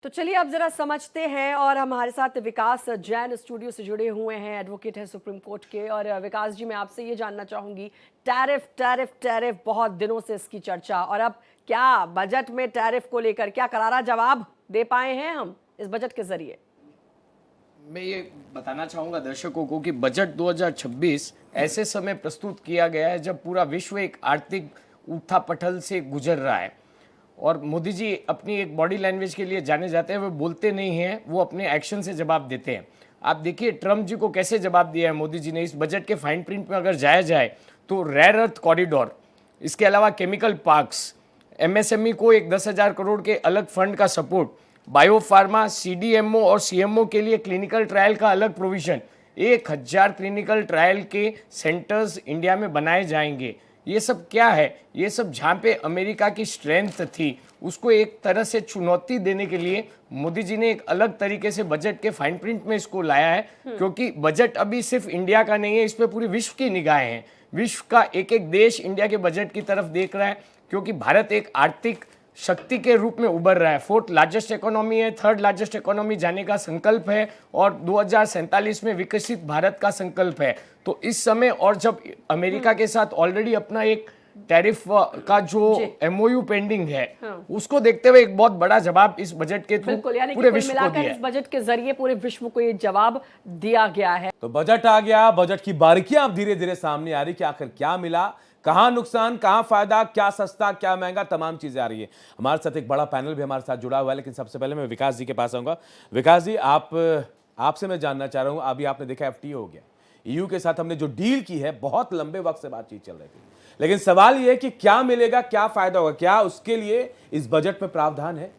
तो चलिए अब जरा समझते हैं और हमारे साथ विकास जैन स्टूडियो से जुड़े हुए हैं, एडवोकेट हैं सुप्रीम कोर्ट के। और विकास जी, मैं आपसे ये जानना चाहूंगी, टैरिफ टैरिफ टैरिफ, बहुत दिनों से इसकी चर्चा, और अब क्या बजट में टैरिफ को लेकर क्या करारा जवाब दे पाए हैं हम इस बजट के जरिए? मैं ये बताना चाहूँगा दर्शकों को कि बजट 2026 ऐसे समय प्रस्तुत किया गया है जब पूरा विश्व एक आर्थिक उथल-पथल से गुजर रहा है। और मोदी जी अपनी एक बॉडी लैंग्वेज के लिए जाने जाते हैं, वो बोलते नहीं हैं, वो अपने एक्शन से जवाब देते हैं। आप देखिए ट्रम्प जी को कैसे जवाब दिया है मोदी जी ने। इस बजट के फाइन प्रिंट में अगर जाया जाए तो रेयर अर्थ कॉरिडोर, इसके अलावा केमिकल पार्क्स, एमएसएमई को एक 10,000 करोड़ के अलग फंड का सपोर्ट, बायोफार्मा, सीडीएमओ और सीएमओ के लिए क्लिनिकल ट्रायल का अलग प्रोविजन, 1,000 क्लिनिकल ट्रायल के सेंटर्स इंडिया में बनाए जाएंगे। ये सब क्या है? ये सब जहाँ पे अमेरिका की स्ट्रेंथ थी उसको एक तरह से चुनौती देने के लिए मोदी जी ने एक अलग तरीके से बजट के फाइन प्रिंट में इसको लाया है। क्योंकि बजट अभी सिर्फ इंडिया का नहीं है, इस पे पूरी विश्व की निगाहें हैं। विश्व का एक एक देश इंडिया के बजट की तरफ देख रहा है, क्योंकि भारत एक आर्थिक शक्ति के रूप में उभर रहा है। 4th लार्जेस्ट इकोनॉमी है, 3rd लार्जेस्ट इकोनॉमी जाने का संकल्प है और 2047 में विकसित भारत का संकल्प है। तो इस समय, और जब अमेरिका के साथ ऑलरेडी अपना एक टैरिफ का जो एमओयू पेंडिंग है, उसको देखते हुए एक बहुत बड़ा जवाब इस बजट के थ्रू पूरे विश्व को दिया है। इस बजट के जरिए पूरे विश्व को ये जवाब दिया गया है। तो बजट आ गया, बजट की बारीकियां अब धीरे धीरे सामने आ रही कि आखिर क्या मिला, कहां नुकसान, कहां फायदा, क्या सस्ता, क्या महंगा, तमाम चीजें आ रही है। हमारे साथ एक बड़ा पैनल भी हमारे साथ जुड़ा हुआ है, लेकिन सबसे पहले मैं विकास जी के पास आऊंगा। विकास जी, आपसे मैं जानना चाह रहा हूं, अभी आपने देखा एफटीए हो गया, ईयू के साथ हमने जो डील की है, बहुत लंबे वक्त से बातचीत चल रही थी, लेकिन सवाल यह है कि क्या मिलेगा, क्या फायदा होगा, क्या उसके लिए इस बजट में प्रावधान है?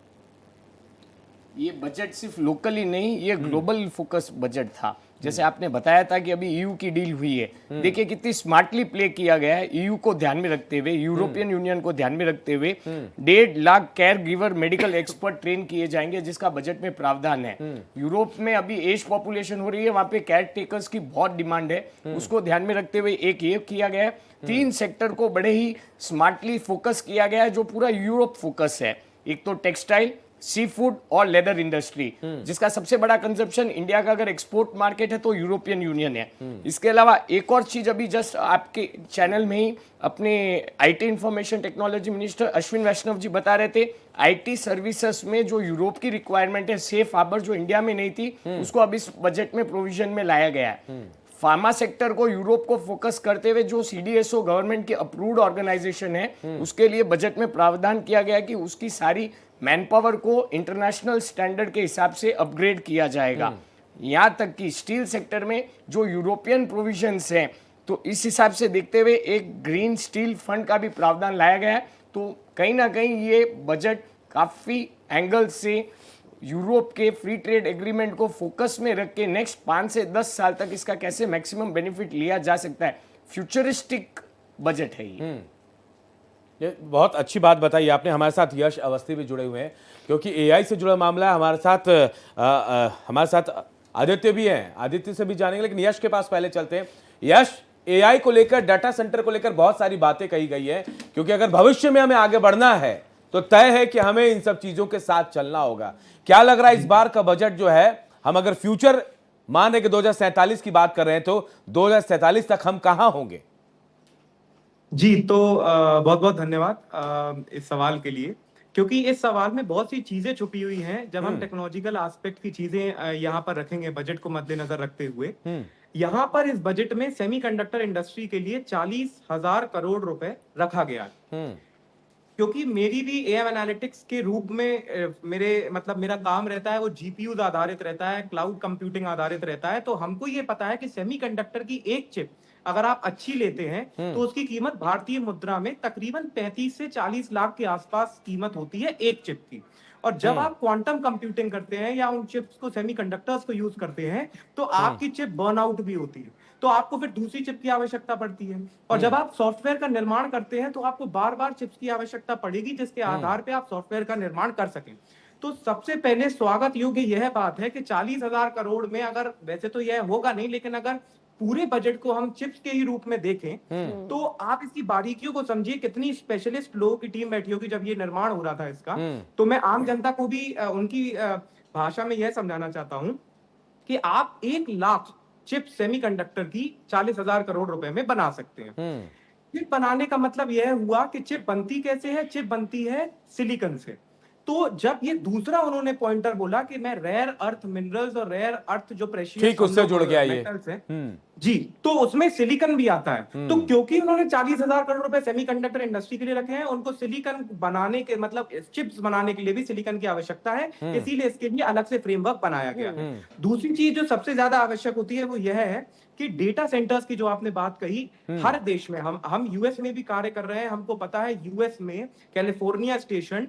ये बजट सिर्फ लोकली नहीं, ये ग्लोबल फोकस बजट था। जैसे आपने बताया था कि अभी ईयू की डील हुई है, देखिए कितनी स्मार्टली प्ले किया गया है। ईयू को ध्यान में रखते हुए, यूरोपियन यूनियन को ध्यान में रखते हुए 1.5 lakh care giver medical expert train किए जाएंगे, जिसका बजट में प्रावधान है। यूरोप में अभी एज पॉपुलेशन हो रही है, वहां पे केयर टेकर्स की बहुत डिमांड है, उसको ध्यान में रखते हुए एक ये किया गया है। 3 सेक्टर को बड़े ही स्मार्टली फोकस किया गया है, जो पूरा यूरोप फोकस है। एक तो टेक्सटाइल, सी फूड और लेदर इंडस्ट्री, जिसका सबसे बड़ा कंजप्शन इंडिया का अगर एक्सपोर्ट मार्केट है तो यूरोपियन यूनियन है। इसके अलावा एक और चीज अभी जस्ट आपके चैनल में ही अपने IT information technology minister Ashwini Vaishnaw ji बता रहे थे, आईटी सर्विसेज में जो यूरोप की रिक्वायरमेंट है, सेफ हार्बर, जो इंडिया में नहीं थी, उसको अब इस बजट में प्रोविजन में लाया गया है। फार्मा सेक्टर को यूरोप को फोकस करते हुए जो सीडीएसओ गवर्नमेंट की अप्रूव्ड ऑर्गेनाइजेशन है, उसके लिए बजट में प्रावधान किया गया कि उसकी सारी मैन पावर को इंटरनेशनल स्टैंडर्ड के हिसाब से अपग्रेड किया जाएगा। यहां तक कि स्टील सेक्टर में जो यूरोपियन प्रोविजंस हैं, तो इस हिसाब से देखते हुए एक ग्रीन स्टील फंड का भी प्रावधान लाया गया है। तो कहीं ना कहीं ये बजट काफी एंगल से यूरोप के फ्री ट्रेड एग्रीमेंट को फोकस में रख के नेक्स्ट 5 से 10 साल तक इसका कैसे मैक्सिमम बेनिफिट लिया जा सकता है, फ्यूचरिस्टिक बजट है ये बहुत अच्छी बात बताई आपने। हमारे साथ यश अवस्थी भी जुड़े हुए हैं, क्योंकि एआई से जुड़ा मामला है। हमारे साथ आदित्य भी हैं, आदित्य से भी जानेंगे, लेकिन यश के पास पहले चलते हैं। यश, एआई को लेकर, डाटा सेंटर को लेकर बहुत सारी बातें कही गई है, क्योंकि अगर भविष्य में हमें आगे बढ़ना है तो तय है कि हमें इन सब चीजों के साथ चलना होगा। क्या लग रहा है इस बार का बजट जो है, हम अगर फ्यूचर मान रहे कि 2047 की बात कर रहे हैं, तो 2047 तक हम कहां होंगे? जी, तो बहुत बहुत धन्यवाद इस सवाल के लिए, क्योंकि इस सवाल में बहुत सी चीजें छुपी हुई हैं। जब हम टेक्नोलॉजिकल एस्पेक्ट की चीजें यहाँ पर रखेंगे बजट को मद्देनजर रखते हुए, यहाँ पर इस बजट में सेमीकंडक्टर इंडस्ट्री के लिए 40,000 करोड़ रुपए रखा गया है। क्योंकि मेरी भी एएम एनालिटिक्स के रूप में मेरा काम रहता है, वो जीपीयूज आधारित रहता है, क्लाउड कंप्यूटिंग आधारित रहता है। तो हमको ये पता है कि सेमीकंडक्टर की एक चिप अगर आप अच्छी लेते हैं तो उसकी कीमत भारतीय मुद्रा में तकरीबन 35 से 40 लाख के आसपास कीमत होती है एक चिप की। और जब आप क्वांटम कंप्यूटिंग करते हैं या उन चिप्स को, सेमीकंडक्टर्स को यूज करते हैं, तो आपकी चिप बर्नआउट भी होती है, तो आपको फिर दूसरी चिप की आवश्यकता पड़ती है। और जब आप सॉफ्टवेयर का निर्माण करते हैं तो आपको बार बार चिप्स की आवश्यकता पड़ेगी, जिसके आधार पर आप सॉफ्टवेयर का निर्माण कर सकें। तो सबसे पहले स्वागत योग्य यह बात है कि 40,000 करोड़ में, अगर वैसे तो यह होगा नहीं, लेकिन अगर पूरे बजट को हम चिप्स के ही रूप में देखें तो आप इसकी बारीकियों को समझिए, कितनी स्पेशलिस्ट लोगों की टीम बैठी होगी जब ये निर्माण हो रहा था इसका। तो मैं आम जनता को भी उनकी भाषा में यह समझाना चाहता हूं कि आप 1 लाख चिप सेमीकंडक्टर की 40,000 करोड़ रुपए में बना सकते हैं। चिप बनाने का मतलब यह हुआ कि चिप बनती कैसे है? चिप बनती है सिलिकॉन से। तो जब ये दूसरा उन्होंने पॉइंटर बोला कि मैं रेयर अर्थ मिनरल्स और रेयर अर्थ जो प्रेशियस ठीक, उससे जुड़ गया ये मेटल्स हैं जी, तो उसमें सिलिकॉन भी आता है। तो क्योंकि उन्होंने 40,000 करोड़ रुपए सेमीकंडक्टर इंडस्ट्री के लिए रखे हैं, उनको सिलिकॉन बनाने के मतलब चिप्स बनाने के लिए भी सिलिकॉन की आवश्यकता है, इसीलिए इसके लिए अलग से फ्रेमवर्क बनाया गया है। दूसरी चीज जो सबसे ज्यादा आवश्यक होती है वो यह है कि डेटा सेंटर्स की जो आपने बात कही, हर देश में हम यूएस में भी कार्य कर रहे हैं। हमको पता है यूएस में कैलिफोर्निया स्टेशन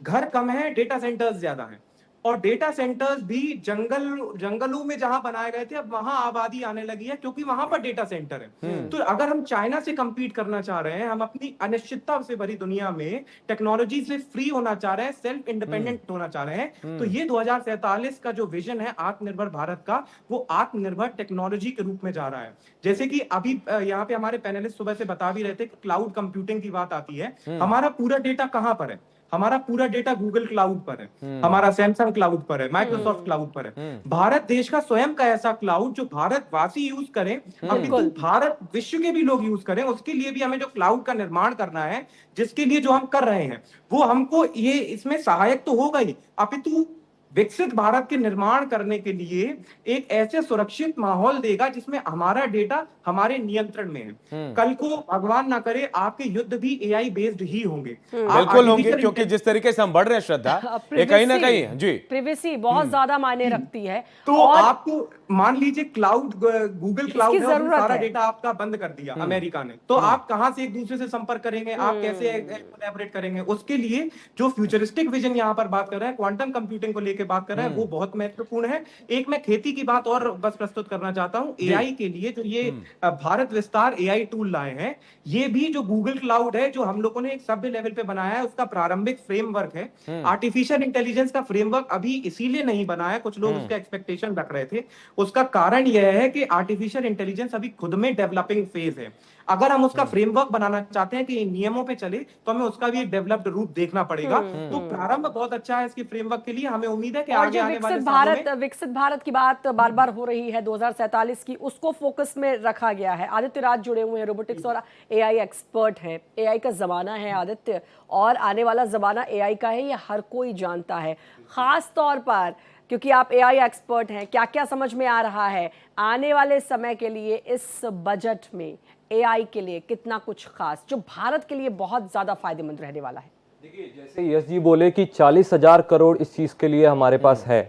घर कम है, डेटा सेंटर्स ज्यादा हैं, और डेटा सेंटर्स भी जंगलों में जहां बनाए गए थे अब वहां आबादी आने लगी है क्योंकि वहां पर डेटा सेंटर है। तो अगर हम चाइना से compete करना चाह रहे हैं, हम अपनी अनिश्चितता से भरी दुनिया में टेक्नोलॉजी से फ्री होना चाह रहे हैं, सेल्फ इंडिपेंडेंट होना चाह रहे हैं, तो ये 2047 का जो विजन है आत्मनिर्भर भारत का, वो आत्मनिर्भर टेक्नोलॉजी के रूप में जा रहा है। जैसे कि अभी यहाँ पे हमारे पैनलिस्ट सुबह से बता भी रहे थे, क्लाउड कंप्यूटिंग की बात आती है। हमारा पूरा डेटा कहां पर है? हमारा पूरा डेटा गूगल क्लाउड पर है, हमारा सैमसंग क्लाउड पर है, माइक्रोसॉफ्ट क्लाउड पर है। भारत देश का स्वयं का ऐसा क्लाउड जो भारतवासी यूज करें, अपितु भारत विश्व के भी लोग यूज करें, उसके लिए भी हमें जो क्लाउड का निर्माण करना है, जिसके लिए जो हम कर रहे हैं, वो हमको ये इसमें सहायक तो होगा ही, अपितु विकसित भारत के निर्माण करने के लिए एक ऐसे सुरक्षित माहौल देगा जिसमें हमारा डेटा हमारे नियंत्रण में है। कल को भगवान ना करे आपके युद्ध भी एआई बेस्ड ही होंगे। बिल्कुल होंगे, क्योंकि जिस तरीके से हम बढ़ रहे हैं श्रद्धा, ये कहीं ना कहीं जी प्रिवेसी बहुत ज्यादा मायने रखती है। तो आपको मान लीजिए क्लाउड, गूगल क्लाउड है, सारा डेटा आपका बंद कर दिया अमेरिका ने, तो आप कहां से एक दूसरे से संपर्क करेंगे? आप कैसे कोलैबोरेट करेंगे? उसके लिए जो फ्यूचरिस्टिक विजन यहाँ पर बात कर रहे हैं, क्वांटम कंप्यूटिंग को लेकर बात कर रहे हैं, वो बहुत महत्वपूर्ण है। एक मैं खेती की बात और बस प्रस्तुत करना चाहता हूं। एआई के लिए जो ये भारत विस्तार एआई टूल लाए हैं, ये भी जो गूगल क्लाउड है, जो हम लोगों ने एक सभ्य लेवल पे बनाया है, उसका प्रारंभिक फ्रेमवर्क है। आर्टिफिशियल इंटेलिजेंस का फ्रेमवर्क अभी इसीलिए नहीं बना है, कुछ लोग उसका एक्सपेक्टेशन रख रहे थे। उसका कारण यह है कि आर्टिफिशियल इंटेलिजेंस अभी खुद में डेवलपिंग फेज है। अगर हम उसका फ्रेमवर्क बनाना चाहते हैं कि इन नियमों पे चले, तो हमें उसका भी एक डेवलप्ड रूप देखना पड़ेगा। तो प्रारंभ बहुत अच्छा है इसके फ्रेमवर्क के लिए। हमें उम्मीद है कि और आगे जो आने वाले विकसित भारत की बात बार बार हो रही है 2047 की, उसको फोकस में रखा गया है। आदित्य राज जुड़े हुए हैं, रोबोटिक्स और एआई एक्सपर्ट हैं। एआई का जमाना है आदित्य, और आने वाला जमाना एआई का है, ये हर कोई जानता है। खास तौर पर क्योंकि आप एआई एक्सपर्ट हैं, क्या क्या समझ में आ रहा है आने वाले समय के लिए इस बजट में एआई के लिए कितना कुछ खास जो भारत के लिए बहुत ज्यादा फायदेमंद रहने वाला है? देखिए, जैसे यश जी बोले कि 40,000 करोड़ इस चीज के लिए हमारे पास है।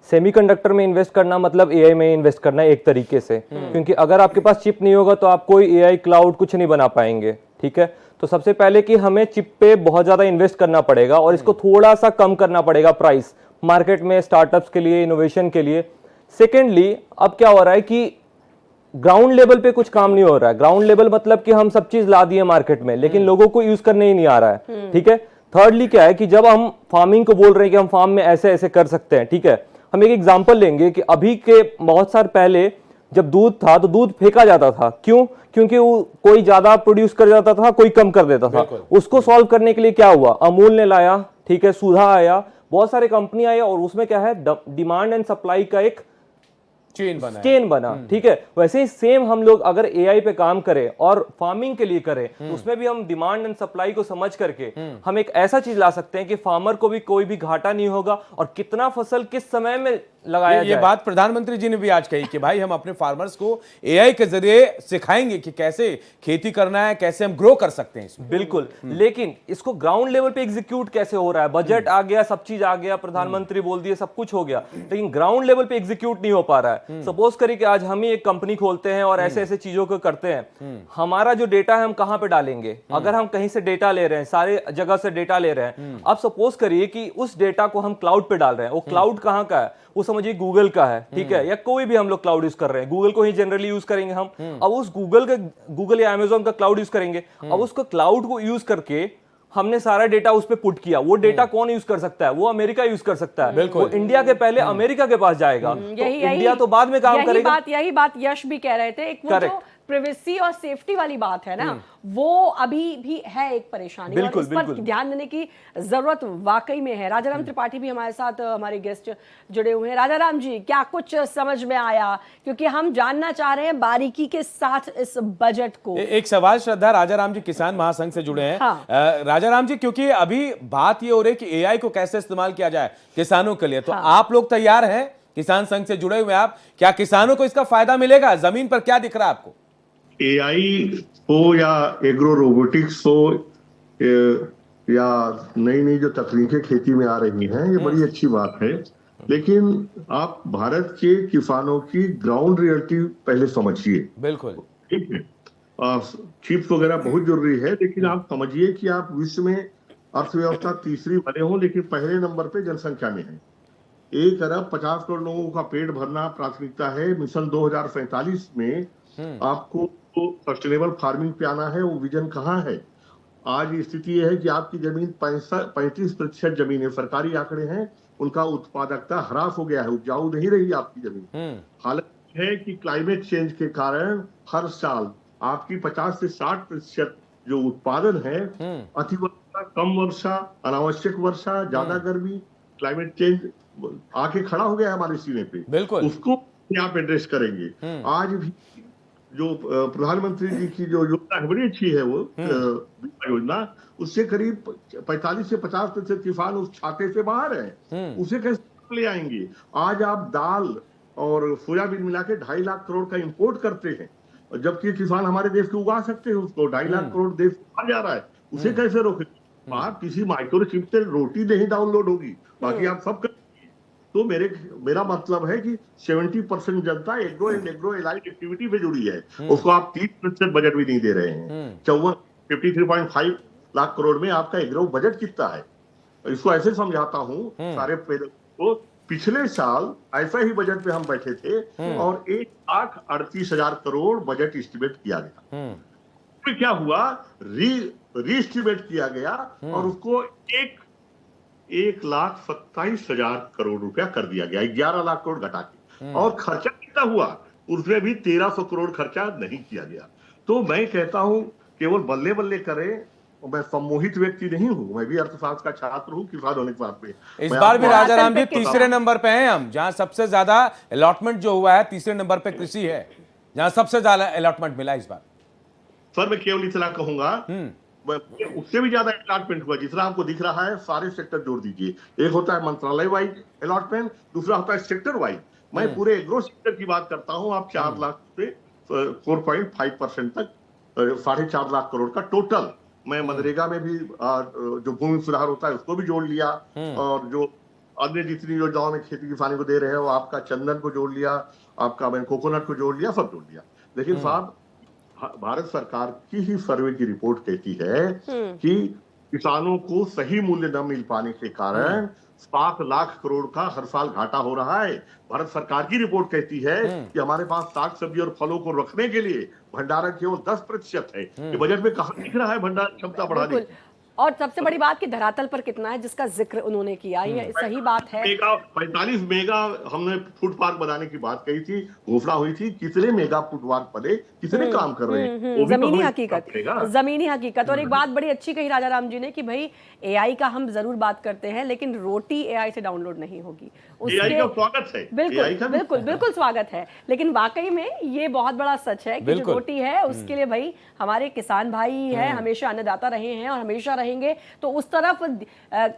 सेमीकंडक्टर में इन्वेस्ट करना मतलब एआई में इन्वेस्ट करना एक तरीके से, क्योंकि अगर आपके पास चिप नहीं होगा तो आप कोई एआई क्लाउड कुछ नहीं बना पाएंगे। ठीक है, तो सबसे पहले कि हमें चिप पे बहुत ज्यादा इन्वेस्ट करना पड़ेगा और इसको थोड़ा सा कम करना पड़ेगा प्राइस मार्केट में, स्टार्टअप्स के लिए, इनोवेशन के लिए। सेकेंडली, अब क्या हो रहा है कि ग्राउंड लेवल पे कुछ काम नहीं हो रहा है। ग्राउंड लेवल मतलब कि हम सब चीज ला दिए मार्केट में, लेकिन लोगों को यूज करने ही नहीं आ रहा है। ठीक है, थर्डली क्या है कि जब हम फार्मिंग को बोल रहे हैं कि हम फार्म में ऐसे ऐसे कर सकते हैं, ठीक है, हम एक एग्जांपल लेंगे कि अभी के बहुत साल पहले जब दूध था तो दूध फेंका जाता था। क्यों? क्योंकि वो कोई ज्यादा प्रोड्यूस कर जाता था, कोई कम कर देता था। उसको सॉल्व करने के लिए क्या हुआ? अमूल ने लाया, ठीक है, सुधा आया, बहुत सारे कंपनी आई, और उसमें क्या है, डिमांड एंड सप्लाई का एक चेन बना। ठीक है, वैसे ही सेम हम लोग अगर एआई पे काम करें और फार्मिंग के लिए करें, तो उसमें भी हम डिमांड एंड सप्लाई को समझ करके हम एक ऐसा चीज ला सकते हैं कि फार्मर को भी कोई भी घाटा नहीं होगा और कितना फसल किस समय में लगाया ये बात प्रधानमंत्री जी ने भी आज कही कि भाई हम अपने फार्मर्स को एआई के जरिए सिखाएंगे कि कैसे खेती करना है, कैसे हम ग्रो कर सकते हैं इसमें। बिल्कुल, लेकिन इसको ग्राउंड लेवल पे एग्जीक्यूट कैसे हो रहा है? बजट आ गया, सब चीज आ गया, प्रधानमंत्री बोल दिए, सब कुछ हो गया, लेकिन ग्राउंड लेवल पे एग्जीक्यूट नहीं हो पा रहा है। सपोज करिए कि आज हम ही एक कंपनी खोलते हैं और ऐसे ऐसे चीजों को करते हैं, हमारा जो डेटा है हम कहां पे डालेंगे? अगर हम कहीं से डेटा ले रहे हैं, सारे जगह से डेटा ले रहे हैं, अब सपोज करिए कि उस डेटा को हम क्लाउड पे डाल रहे हैं। वो क्लाउड कहां का है? वो समझिए गूगल का है, ठीक है, या कोई भी हम लोग क्लाउड यूज कर रहे हैं, गूगल को ही जनरली यूज करेंगे हम। अब उस गूगल या अमेजोन का क्लाउड यूज करेंगे। अब उसको क्लाउड को यूज करके हमने सारा डेटा उस पर पुट किया। वो डेटा कौन यूज कर सकता है? वो अमेरिका यूज कर सकता है। बिल्कुल। वो इंडिया के पहले अमेरिका के पास जाएगा, तो इंडिया तो बाद में काम करेगा। यही बात यश भी कह रहे थे। एक वो जो प्राइवेसी और सेफ्टी वाली बात है ना, वो अभी भी है एक परेशानी, और इस पर ध्यान देने की जरूरत वाकई में है। राजाराम त्रिपाठी भी हमारे साथ हमारे गेस्ट जुड़े हुए हैं। राजाराम जी, क्या कुछ समझ में आया? क्योंकि हम जानना चाह रहे हैं बारीकी के साथ इस बजट को। एक सवाल श्रद्धा, राजाराम जी किसान महासंघ से जुड़े हैं। हाँ। राजाराम जी, क्योंकि अभी बात ये हो रही है कि एआई को कैसे इस्तेमाल किया जाए किसानों के लिए, तो आप लोग तैयार हैं? किसान संघ से जुड़े हुए आप, क्या किसानों को इसका फायदा मिलेगा? जमीन पर क्या दिख रहा है आपको? एआई हो या एग्रो रोबोटिक्स हो या नई नई जो तकनीकें खेती में आ रही हैं, ये बड़ी अच्छी बात है। लेकिन आप भारत के किसानों की ग्राउंड रियलिटी पहले समझिए। बिल्कुल ठीक है, चिप्स वगैरह बहुत जरूरी है, लेकिन आप समझिए कि आप विश्व में अर्थव्यवस्था तीसरी बने हो, लेकिन पहले नंबर पे जनसंख्या में है। 1 अरब 50 करोड़ लोगों का पेट भरना प्राथमिकता है। मिशन 2047 में आपको सस्टेनेबल फार्मिंग पे आना है। वो विजन कहाँ है? आज स्थिति यह है कि आपकी जमीन 35% जमीन है, सरकारी आंकड़े हैं, उनका उत्पादकता ह्रास हो गया है, उपजाऊ नहीं रही आपकी जमीन। हालांकि है कि क्लाइमेट चेंज के कारण हर साल आपकी 50 से 60% जो उत्पादन है, अतिवर्षा, कम वर्षा, अनावश्यक वर्षा, ज्यादा गर्मी, क्लाइमेट चेंज आके खड़ा हो गया है हमारे सीने पे। बिल्कुल, उसको आप एड्रेस करेंगे। आज भी जो प्रधानमंत्री जी की जो योजना है, बड़ी अच्छी है वो बीमा योजना, उससे करीब 45 से 50% किसान उस छाते से बाहर है। उसे कैसे ले आएंगे? आज आप दाल और सोयाबीन मिला के 2.5 लाख करोड़ का इंपोर्ट करते हैं, जबकि किसान हमारे देश के उगा सकते हैं उसको। 2.5 लाख करोड़ देश बाहर जा रहा है, उसे कैसे रोके? आप किसी माइक्रोचिप से रोटी नहीं डाउनलोड होगी, बाकी आप सब। तो मेरा मतलब है कि 70% जनता agro and agro allied activity में जुड़ी है, उसको आप 30% बजट भी नहीं दे रहे हैं। 53.5 लाख करोड़ में आपका एग्रो बजट कितना है? इसको ऐसे समझाता हूँ सारे को, पिछले साल ऐसा ही बजट पे हम बैठे थे और 1,38,000 करोड़ बजट एस्टिमेट किया गया। फिर क्या हुआ? री एस्टिमेट किया गया और उसको 1,27,000 करोड़ रुपया कर दिया गया, 11 लाख करोड़ घटा के। और खर्चा कितना हुआ? उसमें भी 1,300 करोड़ खर्चा नहीं किया गया। तो मैं कहता हूं केवल बल्ले बल्ले करें। मैं सम्मोहित व्यक्ति नहीं हूं, मैं भी अर्थशास्त्र का छात्र हूं किसान होने के बाद में। इस बार भी राजाराम जी तीसरे नंबर पे हैं हम, जहां सबसे ज्यादा अलॉटमेंट जो हुआ है, तीसरे नंबर पे कृषि है, जहां सबसे ज्यादा अलॉटमेंट मिला इस बार। सर मैं केवल इतना कहूंगा, उससे भी ज्यादा अलॉटमेंट हुआ जितना आपको दिख रहा है। सारे सेक्टर जोड़ दीजिए, एक होता है मंत्रालय वाइज अलॉटमेंट, दूसरा होता है सेक्टर वाइज। मैं पूरे एग्रो सेक्टर की बात करता हूं। आप 4 लाख से 4.5% तक 4.5 लाख करोड़ का टोटल। मैं मनरेगा में भी जो भूमि सुधार होता है उसको भी जोड़ लिया, और जो अन्य जितनी योजनाओं में खेती किसानी को दे रहे हो, आपका चंदन को जोड़ लिया, आपका मैंने कोकोनट को जोड़ लिया, सब जोड़ लिया। लेकिन साहब, भारत सरकार की ही सर्वे की रिपोर्ट कहती है कि किसानों को सही मूल्य न मिल पाने के कारण 7 लाख करोड़ का हर साल घाटा हो रहा है। भारत सरकार की रिपोर्ट कहती है कि हमारे पास साग सब्जी और फलों को रखने के लिए भंडारण केवल 10% है। ये बजट में कहां दिख रहा है भंडारण क्षमता बढ़ाने? और सबसे बड़ी बात कि धरातल पर कितना है, जिसका जिक्र उन्होंने किया, ये सही बात है। 45 मेगा हमने फूड पार्क बनाने की बात कही थी, घोषणा हुई थी। कितने मेगा फूड पार्क बने, कितने काम कर रहे हैं, वो भी जमीनी तो हकीकत, जमीनी हकीकत। और एक बात बड़ी अच्छी कही राजाराम जी ने कि भाई एआई का हम जरूर बात करते हैं, लेकिन रोटी एआई से डाउनलोड नहीं होगी। एआई का स्वागत है, बिल्कुल बिल्कुल बिल्कुल स्वागत है, लेकिन वाकई में ये बहुत बड़ा सच है कि जो रोटी है उसके लिए भाई हमारे किसान भाई है, हमेशा अन्नदाता रहे हैं और हमेशा रहेंगे। तो उस तरफ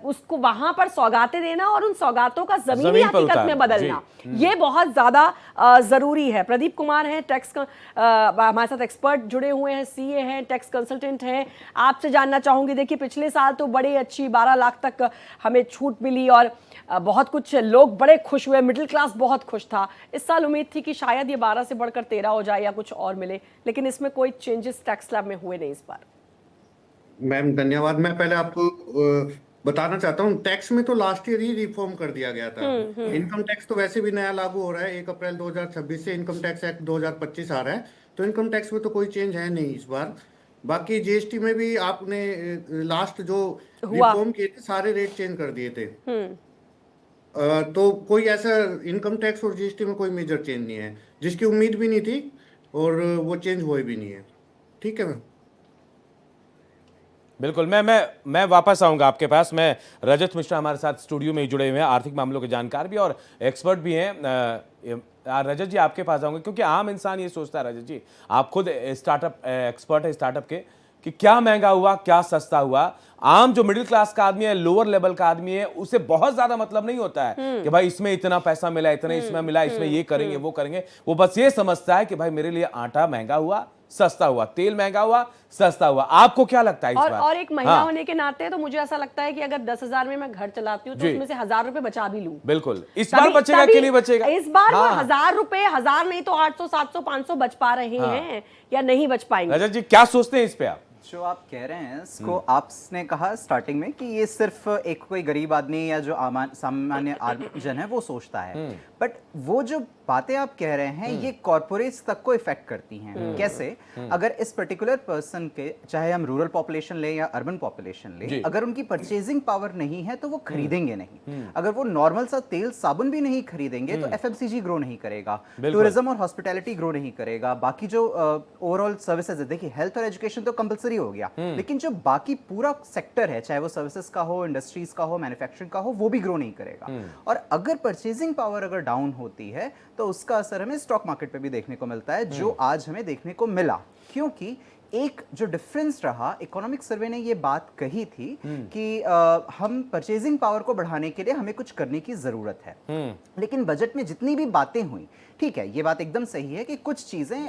उसको वहां पर सौगातें देना और उन सौगातों का जमीनी हकीकत में बदलना, ये बहुत ज्यादा जरूरी है। प्रदीप कुमार हैं, टैक्स हमारे साथ एक्सपर्ट जुड़े हुए हैं, सीए हैं, टैक्स कंसल्टेंट हैं। आपसे जानना चाहूंगी, देखिए पिछले साल तो बड़ी अच्छी 12 लाख तक हमें छूट मिली और बहुत कुछ लोग बड़े खुश हुए, मिडिल क्लास बहुत खुश था। इस साल उम्मीद थी कि शायद ये 12 से बढ़कर 13 हो जाए या कुछ और मिले, लेकिन इसमें कोई चेंजेस टैक्स स्लैब में हुए नहीं इस बार। मैम धन्यवाद। मैं पहले आपको बताना चाहता हूँ, टैक्स में तो लास्ट ईयर ही रिफॉर्म कर दिया गया था। इनकम टैक्स तो वैसे भी नया लागू हो रहा है, 1 अप्रैल 2026 से इनकम टैक्स एक्ट 2025 आ रहा है, तो इनकम टैक्स में तो कोई चेंज है नहीं इस बार। बाकी जीएसटी में भी आपने लास्ट जो हुआ। रिफॉर्म किए थे सारे रेट चेंज कर दिए थे। तो कोई ऐसा इनकम टैक्स और जीएसटी में कोई मेजर चेंज नहीं है, जिसकी उम्मीद भी नहीं थी और वो चेंज हुए भी नहीं है। ठीक है मैम। बिल्कुल, मैं वापस आऊंगा आपके पास। मैं रजत मिश्रा हमारे साथ स्टूडियो में ही जुड़े हुए हैं, आर्थिक मामलों के जानकार भी और एक्सपर्ट भी हैं। रजत जी आपके पास आऊंगा क्योंकि आम इंसान ये सोचता है, रजत जी आप खुद स्टार्टअप एक्सपर्ट है स्टार्टअप के, कि क्या महंगा हुआ क्या सस्ता हुआ। आम जो मिडिल क्लास का आदमी है, लोअर लेवल का आदमी है, उसे बहुत ज्यादा मतलब नहीं होता है कि भाई इसमें इतना पैसा मिला, इतना इसमें मिला, इसमें ये करेंगे वो करेंगे। वो बस ये समझता है कि भाई मेरे लिए आटा महंगा हुआ सस्ता हुआ, तेल महंगा हुआ सस्ता हुआ। आपको क्या लगता है इस बार? और एक महिला होने के नाते तो मुझे ऐसा लगता है कि अगर 10,000 में मैं घर चलाती हूँ तो जी। उसमें से 1,000 रुपए बचा भी लूं। बिल्कुल, इस बार बचेगा कि नहीं बचेगा? इस बार वो हाँ। 1,000 रुपए, 1,000 नहीं तो 800, 700, 500 बच पा रहे हैं या नहीं बच पाएंगे। रजत जी क्या सोचते हैं इस पे आप? जो आप कह रहे हैं इसको, आपने कहा स्टार्टिंग में कि ये सिर्फ एक कोई गरीब आदमी या जो सामान्य जन है वो सोचता है, बट वो जो बातें आप कह रहे हैं ये कॉर्पोरेट्स तक को इफेक्ट करती हैं। कैसे? अगर इस पर्टिकुलर पर्सन के, चाहे हम रूरल पॉपुलेशन ले या अर्बन पॉपुलेशन ले, अगर उनकी परचेजिंग पावर नहीं है तो वो खरीदेंगे नहीं। अगर वो नॉर्मल सा तेल साबुन भी नहीं खरीदेंगे तो एफएमसीजी ग्रो नहीं करेगा, टूरिज्म और हॉस्पिटैलिटी ग्रो नहीं करेगा, बाकी जो ओवरऑल सर्विसेज है, देखिए हेल्थ और एजुकेशन तो कंपलसरी हो गया, लेकिन जो बाकी पूरा सेक्टर है, चाहे वो सर्विसेज का हो, इंडस्ट्रीज का हो, मैन्युफैक्चरिंग का हो, वो भी ग्रो नहीं करेगा। और अगर परचेजिंग पावर अगर डाउन होती है तो उसका असर हमें स्टॉक मार्केट पे भी देखने को मिलता है, जो आज हमें देखने को मिला। क्योंकि एक जो डिफरेंस रहा, इकोनॉमिक सर्वे ने ये बात कही थी कि हम परचेजिंग पावर को बढ़ाने के लिए हमें कुछ करने की जरूरत है, लेकिन बजट में जितनी भी बातें हुई, ठीक है, ये बात एकदम सही है कि कुछ चीजें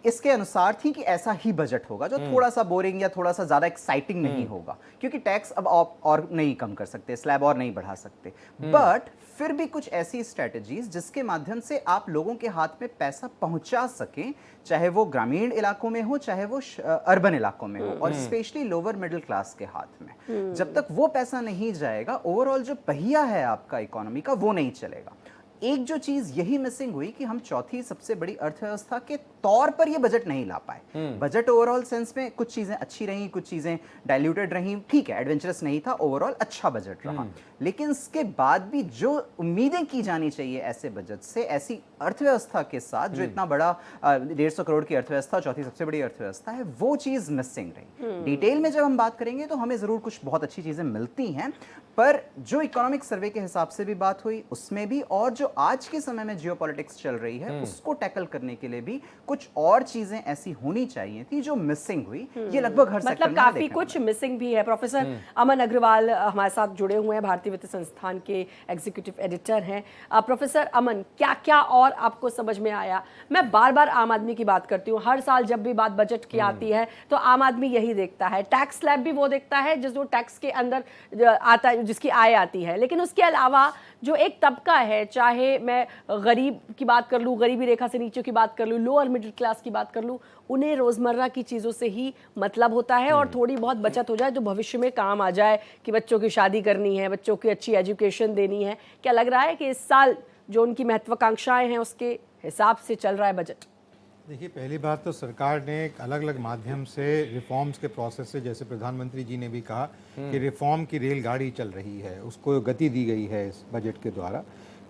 इसके अनुसार थी कि ऐसा ही बजट होगा जो थोड़ा सा बोरिंग या थोड़ा सा ज्यादा एक्साइटिंग नहीं होगा, क्योंकि टैक्स अब और नहीं कम कर सकते, स्लैब और नहीं बढ़ा सकते, बट फिर भी कुछ ऐसी स्ट्रेटजीज जिसके माध्यम से आप लोगों के हाथ में पैसा पहुंचा सकें, चाहे वो ग्रामीण इलाकों में हो, चाहे वो अर्बन इलाकों में हो, और स्पेशली लोअर मिडिल क्लास के हाथ में। जब तक वो पैसा नहीं जाएगा, ओवरऑल जो पहिया है आपका इकोनॉमी का वो नहीं चलेगा। एक जो चीज यही मिसिंग हुई कि हम चौथी सबसे बड़ी अर्थव्यवस्था के तौर पर ये बजट नहीं ला पाए। बजट ओवरऑल सेंस में कुछ चीजें अच्छी रही, कुछ चीजें डाइल्यूटेड रही, ठीक है, एडवेंचरस नहीं था, ओवरऑल अच्छा बजट रहा, लेकिन इसके बाद भी जो उम्मीदें की जानी चाहिए ऐसे बजट से, ऐसी अर्थव्यवस्था के साथ जो इतना बड़ा 150 करोड़ की अर्थव्यवस्था, चौथी सबसे बड़ी अर्थव्यवस्था है, वो चीज मिसिंग रही। डिटेल में जब हम बात करेंगे तो हमें जरूर कुछ बहुत अच्छी चीजें मिलती हैं, पर जो इकोनॉमिक सर्वे के हिसाब से भी बात हुई उसमें भी, और जो आज के समय में जियोपॉलिटिक्स चल रही है उसको टैकल करने के लिए भी कुछ और चीजें ऐसी होनी चाहिए थी जो मिसिंग हुई। ये लगभग हर सेक्टर मतलब में काफी देखने को कुछ मिसिंग भी है। प्रोफेसर अमन अग्रवाल हमारे साथ जुड़े हुए हैं, भारतीय वित्त संस्थान के एग्जीक्यूटिव एडिटर हैं। प्रोफेसर अमन, क्या क्या और आपको समझ में आया? मैं बार बार आम आदमी की बात करती हूँ, हर साल जब भी बात बजट की आती है तो आम आदमी यही देखता है, टैक्स स्लैब भी वो देखता है जिस वो टैक्स के अंदर आता है, जिसकी आय आती है, लेकिन उसके अलावा जो एक तबका है, चाहे मैं गरीब की बात कर लूँ, गरीबी रेखा से नीचे की बात कर लूँ, लोअर मिडिल क्लास की बात कर लूँ, उन्हें रोजमर्रा की चीज़ों से ही मतलब होता है और थोड़ी बहुत बचत हो जाए तो भविष्य में काम आ जाए, कि बच्चों की शादी करनी है, बच्चों की अच्छी एजुकेशन देनी है। क्या लग रहा है कि इस साल जो उनकी महत्वाकांक्षाएं हैं उसके हिसाब से चल रहा है बजट? देखिए, पहली बात तो सरकार ने एक अलग अलग माध्यम से रिफॉर्म्स के प्रोसेस से, जैसे प्रधानमंत्री जी ने भी कहा कि रिफॉर्म की रेलगाड़ी चल रही है, उसको गति दी गई है इस बजट के द्वारा।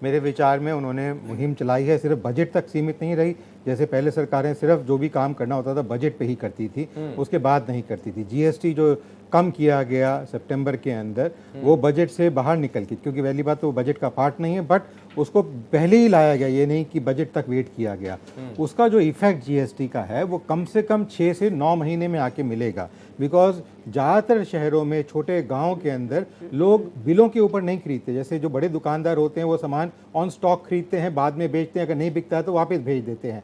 मेरे विचार में उन्होंने मुहिम चलाई है, सिर्फ बजट तक सीमित नहीं रही, जैसे पहले सरकारें सिर्फ जो भी काम करना होता था बजट पे ही करती थी, उसके बाद नहीं करती थी। जीएसटी जो कम किया गया सितंबर के अंदर, वो बजट से बाहर निकल के, क्योंकि पहली बात तो वो बजट का पार्ट नहीं है, बट उसको पहले ही लाया गया, ये नहीं कि बजट तक वेट किया गया। उसका जो इफेक्ट जीएसटी का है वो कम से कम 6 से 9 महीने में आके मिलेगा, बिकॉज ज़्यादातर शहरों में, छोटे गांव के अंदर लोग बिलों के ऊपर नहीं खरीदते। जैसे जो बड़े दुकानदार होते हैं वो सामान ऑन स्टॉक खरीदते हैं, बाद में बेचते हैं, अगर नहीं बिकता है तो वापस भेज देते हैं।